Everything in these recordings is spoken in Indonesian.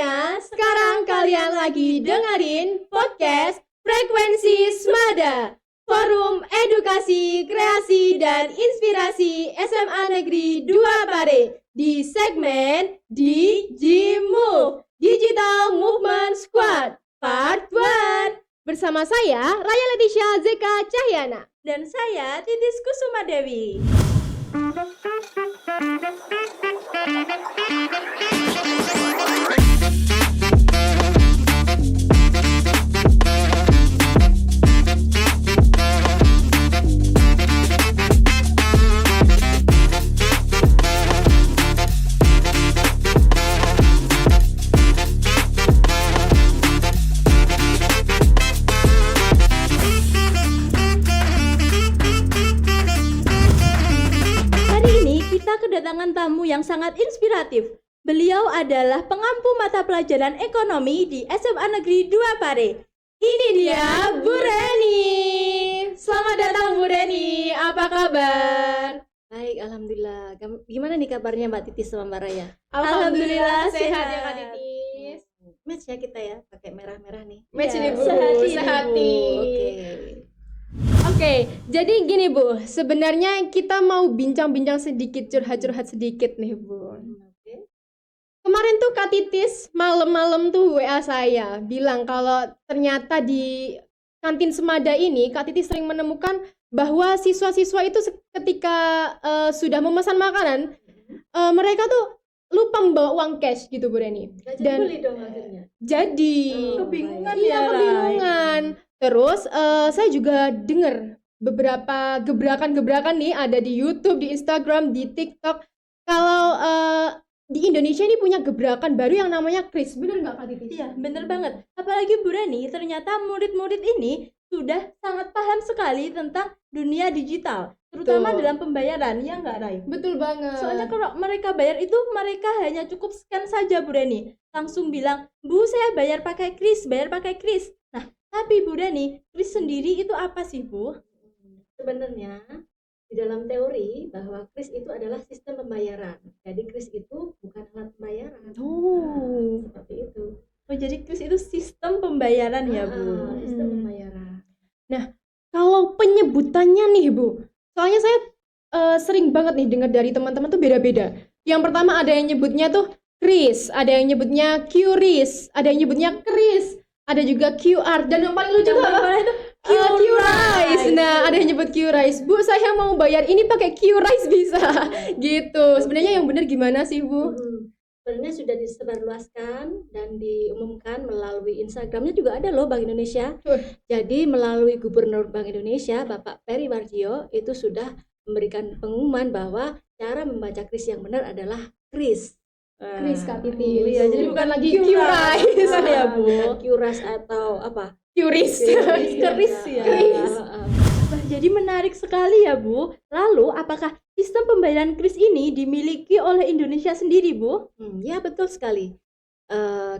semuanya, sekarang kalian lagi dengerin podcast Frekuensi Smada, Forum Edukasi, Kreasi, dan Inspirasi SMA Negeri 2 Pare di segmen DigiMove, Digital Movement Squad, Part 1. Bersama saya, Raya Leticia Zeka Cahyana. Dan saya, Titis Kusuma Dewi. Kedatangan tamu yang sangat inspiratif. Beliau adalah pengampu mata pelajaran ekonomi di SMA Negeri 2 Pare. Ini dia Bu Reni. Selamat datang Bu Reni. Apa kabar? Baik, alhamdulillah. Gimana nih kabarnya Mbak Titis sama Mbak Raya? Alhamdulillah sehat ya Kak Titis. Match ya kita ya, pakai merah-merah nih. Match nih Bu. Sehati. Oke, jadi gini Bu, sebenarnya kita mau bincang-bincang sedikit, curhat-curhat sedikit nih Bu. Kemarin tuh Kak Titis malam-malam tuh WA saya bilang kalau ternyata di kantin Semada ini Kak Titis sering menemukan bahwa siswa-siswa itu ketika sudah memesan makanan, mereka tuh lupa membawa uang cash gitu Bu Reni. Dan beli dong akhirnya. Jadi kebingungan iya, kebingungan. Terus saya juga dengar beberapa gebrakan-gebrakan nih ada di YouTube, di Instagram, di TikTok. Kalau di Indonesia ini punya gebrakan baru yang namanya Kris. Bener nggak Kak Titis? Iya, bener banget. Apalagi Bu Reni, ternyata murid-murid ini sudah sangat paham sekali tentang dunia digital, terutama dalam pembayaran, ya nggak Rai? Betul banget. Soalnya kalau mereka bayar itu, mereka hanya cukup scan saja Bu Reni. Langsung bilang, Bu saya bayar pakai Kris, bayar pakai Kris. Nah, tapi Bu Reni, Kris sendiri itu apa sih Bu? Sebenarnya di dalam teori bahwa kris itu adalah sistem pembayaran. Jadi kris itu bukan alat pembayaran. Seperti itu. Oh, jadi kris itu sistem pembayaran ya Bu? Sistem pembayaran. Nah, kalau penyebutannya nih Bu, soalnya saya sering banget nih dengar dari teman-teman tuh beda-beda. Yang pertama ada yang nyebutnya tuh Kris, ada yang nyebutnya QRIS, ada yang nyebutnya Kris, ada juga QR, dan yang paling lucu itu QRIS. Nah, ada yang nyebut QRIS. Bu, saya mau bayar ini pakai QRIS bisa. Gitu. Sebenarnya yang benar gimana sih, Bu? Sebenarnya sudah disebarluaskan dan diumumkan melalui Instagramnya juga ada loh Bank Indonesia. Jadi melalui Gubernur Bank Indonesia, Bapak Peri Warjio, itu sudah memberikan pengumuman bahwa cara membaca kris yang benar adalah kris. Kris Kak Titis. Iya, jadi bukan lagi QRIS ya Bu. QRIS atau apa? QRIS. Kris ya. Nah, jadi menarik sekali ya Bu. Lalu apakah sistem pembayaran kris ini dimiliki oleh Indonesia sendiri Bu? Ya betul sekali.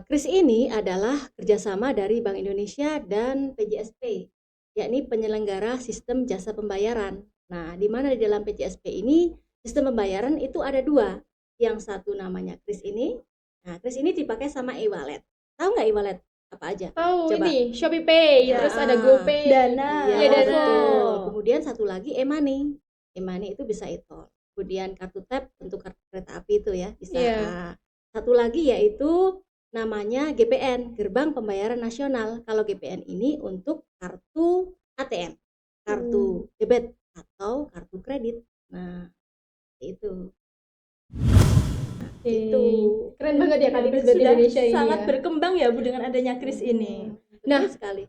Kris ini adalah kerjasama dari Bank Indonesia dan PJSP, yakni penyelenggara sistem jasa pembayaran. Nah, di mana di dalam PJSP ini sistem pembayaran itu ada dua. Yang satu namanya kris ini. Nah, kris ini dipakai sama e-wallet. Tahu nggak e-wallet apa aja? Tahu Coba. ini Shopee Pay, terus ada GoPay, Dana. Iya, Dana. betul. Kemudian satu lagi e-money. E-money itu bisa e-tol. Kemudian kartu tap untuk kartu kereta api itu ya bisa. Iya. Satu lagi yaitu namanya GPN, Gerbang Pembayaran Nasional. Kalau GPN ini untuk kartu ATM, kartu debit atau kartu kredit. Nah, itu. Itu keren banget ya Kak Titis Sudah Indonesia ini. sangat Ya. berkembang ya Bu dengan adanya kris ini. Nah, Betul sekali.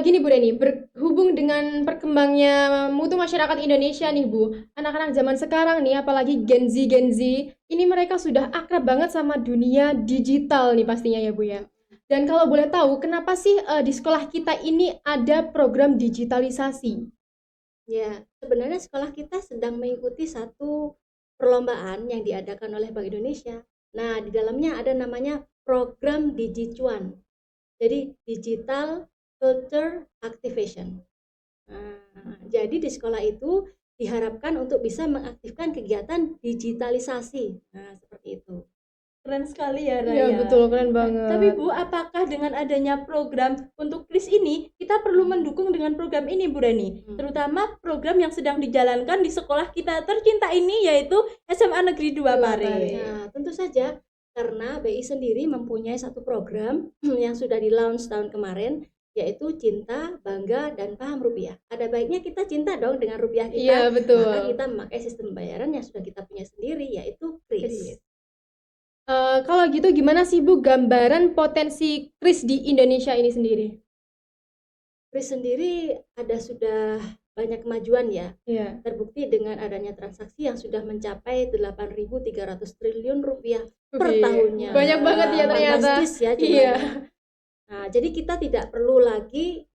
Gini Bu Reni, berhubung dengan perkembangnya mutu masyarakat Indonesia nih Bu, anak-anak zaman sekarang nih, apalagi Gen Z, ini mereka sudah akrab banget sama dunia digital nih pastinya ya Bu ya. Dan kalau boleh tahu, kenapa sih di sekolah kita ini ada program digitalisasi? Ya, sebenarnya sekolah kita sedang mengikuti satu perlombaan yang diadakan oleh Bank Indonesia. Nah, di dalamnya ada namanya program Digicuan. Jadi Digital Culture Activation. Jadi di sekolah itu diharapkan untuk bisa mengaktifkan kegiatan digitalisasi. Nah, seperti itu. Keren sekali ya Raya. Iya betul, keren banget. Tapi Bu, apakah dengan adanya program untuk kris ini kita perlu mendukung dengan program ini Bu Reni? Terutama program yang sedang dijalankan di sekolah kita tercinta ini, yaitu SMA Negeri 2 Pare. Nah, tentu saja karena BI sendiri mempunyai satu program yang sudah di-launch tahun kemarin, yaitu Cinta, Bangga, dan Paham Rupiah. Ada baiknya kita cinta dong dengan rupiah kita. Iya betul. Maka kita memakai sistem pembayaran yang sudah kita punya sendiri, yaitu KRIS. Kalau gitu gimana sih Bu gambaran potensi kris di Indonesia ini sendiri? KRIS sendiri ada sudah banyak kemajuan ya, Iya. terbukti dengan adanya transaksi yang sudah mencapai 8.300 triliun rupiah per Oke, tahunnya. banyak banget ya ternyata. Fantastis ya jumlahnya. Iya. Nah, jadi kita tidak perlu lagi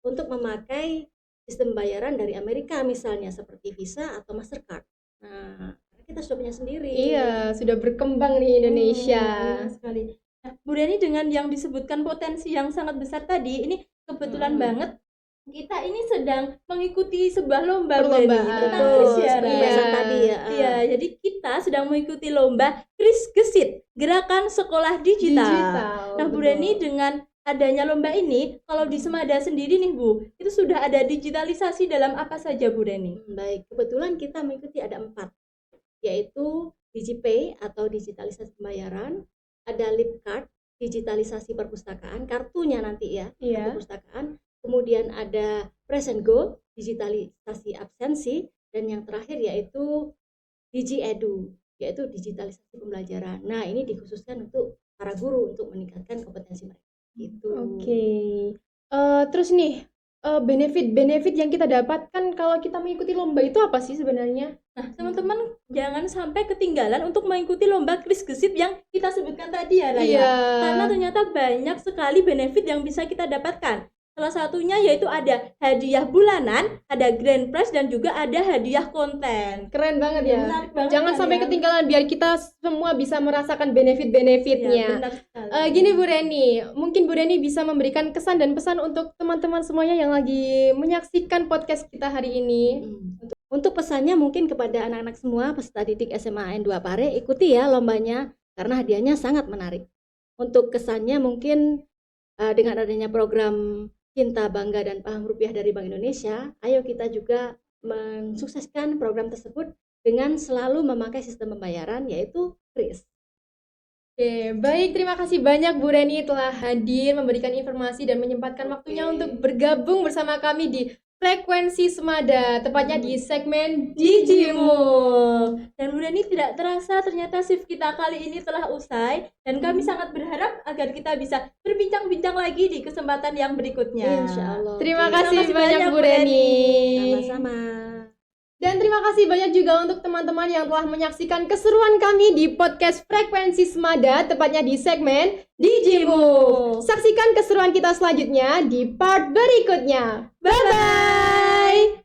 untuk memakai sistem bayaran dari Amerika misalnya seperti Visa atau Mastercard. Nah, kita sudah punya sendiri. Iya, sudah berkembang nih Indonesia. Benar sekali. Nah, Bu Reni, dengan yang disebutkan potensi yang sangat besar tadi, ini kebetulan banget kita ini sedang mengikuti sebuah lomba Bu Reni, Perlombaan. tentang Betul, kris ya, seperti Raya. bahasan tadi ya. Iya, jadi kita sedang mengikuti lomba Kris Gesit, Gerakan Sekolah Digital. Nah, Bu betul. Reni, dengan adanya lomba ini, kalau di Semada sendiri nih Bu, itu sudah ada digitalisasi dalam apa saja Bu Reni? Baik, kebetulan kita mengikuti ada 4, yaitu DigiPay atau digitalisasi pembayaran, ada Lipcard, digitalisasi perpustakaan, kartunya nanti ya, Iya. perpustakaan, kemudian ada Press and Go, digitalisasi absensi, dan yang terakhir yaitu DigiEdu, yaitu digitalisasi pembelajaran. Nah, ini dikhususkan untuk para guru untuk meningkatkan kompetensi mereka. Gitu. Oke. Terus nih, benefit-benefit yang kita dapatkan kalau kita mengikuti lomba itu apa sih sebenarnya? Nah, teman-teman jangan sampai ketinggalan untuk mengikuti lomba Kris Gesit yang kita sebutkan tadi ya, Raya. Iya. Karena ternyata banyak sekali benefit yang bisa kita dapatkan. Salah satunya yaitu ada hadiah bulanan, ada grand prize, dan juga ada hadiah konten. Keren banget ya. Menarik banget Jangan kan sampai ya? ketinggalan biar kita semua bisa merasakan Ya, benefit-benefitnya. benar sekali. Gini Bu Reni, mungkin Bu Reni bisa memberikan kesan dan pesan untuk teman-teman semuanya yang lagi menyaksikan podcast kita hari ini. Untuk pesannya mungkin kepada anak-anak semua peserta didik SMA N2 Pare, ikuti ya lombanya karena hadiahnya sangat menarik. Untuk kesannya mungkin dengan adanya program Cinta, Bangga, dan Paham Rupiah dari Bank Indonesia, ayo kita juga mensukseskan program tersebut dengan selalu memakai sistem pembayaran yaitu KRIS. Oke, baik, terima kasih banyak Bu Reni telah hadir memberikan informasi dan menyempatkan waktunya untuk bergabung bersama kami di Frekuensi Semada, tepatnya di segmen Digimu. Dan Bu Reni, tidak terasa ternyata shift kita kali ini telah usai, dan kami sangat berharap agar kita bisa berbincang-bincang lagi di kesempatan yang berikutnya. Insya Allah. Terima Oke. kasih kasih banyak banyak, Bu Bu Reni. Reni. Sama-sama. Dan terima kasih banyak juga untuk teman-teman yang telah menyaksikan keseruan kami di podcast Frekuensi Semada, tepatnya di segmen Digimu. Saksikan keseruan kita selanjutnya di part berikutnya. Bye-bye!